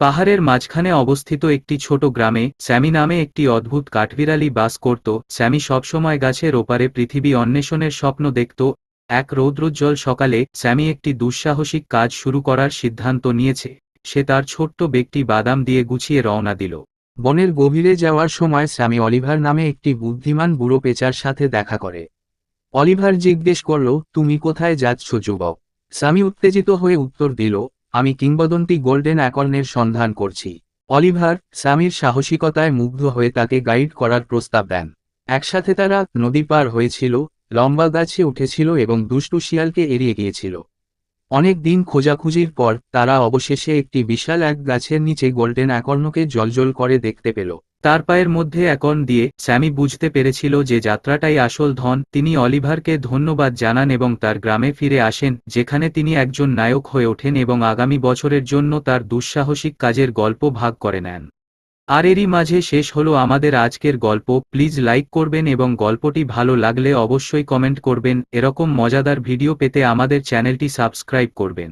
পাহাড়ের মাঝখানে অবস্থিত একটি ছোট গ্রামে স্যামি নামে একটি অদ্ভুত কাঠবিড়ালি বাস করত। স্যামি সবসময় গাছের ওপারে পৃথিবী অন্বেষণের স্বপ্ন দেখত। এক রৌদ্রোজ্জ্বল সকালে স্যামি একটি দুঃসাহসিক কাজ শুরু করার সিদ্ধান্ত নিয়েছে। সে তার ছোট্ট বেগটি বাদাম দিয়ে গুছিয়ে রওনা দিল। বনের গভীরে যাওয়ার সময় স্যামি অলিভার নামে একটি বুদ্ধিমান বুড়ো পেঁচার সাথে দেখা করে। অলিভার জিজ্ঞেস করল, তুমি কোথায় যাচ্ছ যুবক? স্যামি উত্তেজিত হয়ে উত্তর দিল, আমি কিংবদন্তি গোল্ডেন অ্যাকর্নের সন্ধান করছি। অলিভার স্যামির সাহসিকতায় মুগ্ধ হয়ে তাকে গাইড করার প্রস্তাব দেন। একসাথে তারা নদী পার হয়েছিল, লম্বা গাছে উঠেছিল এবং দুষ্টু শিয়ালকে এড়িয়ে গিয়েছিল। অনেক দিন খোঁজাখুঁজির পর তারা অবশেষে একটি বিশাল এক গাছের নিচে গোল্ডেন অ্যাকর্নকে জ্বলজ্বল করে দেখতে পেল। তার পায়ের মধ্যে অ্যাকর্ন দিয়ে স্যামি বুঝতে পেরেছিল যে যাত্রাটাই আসল ধন। তিনি অলিভারকে ধন্যবাদ জানান এবং তার গ্রামে ফিরে আসেন, যেখানে তিনি একজন নায়ক হয়ে ওঠেন এবং আগামী বছরের জন্য তার দুঃসাহসিক কাজের গল্প ভাগ করে নেন। আর এরই মাঝে শেষ হলো আমাদের আজকের গল্প। প্লিজ লাইক করবেন এবং গল্পটি ভালো লাগলে অবশ্যই কমেন্ট করবেন। এরকম মজাদার ভিডিও পেতে আমাদের চ্যানেলটি সাবস্ক্রাইব করবেন।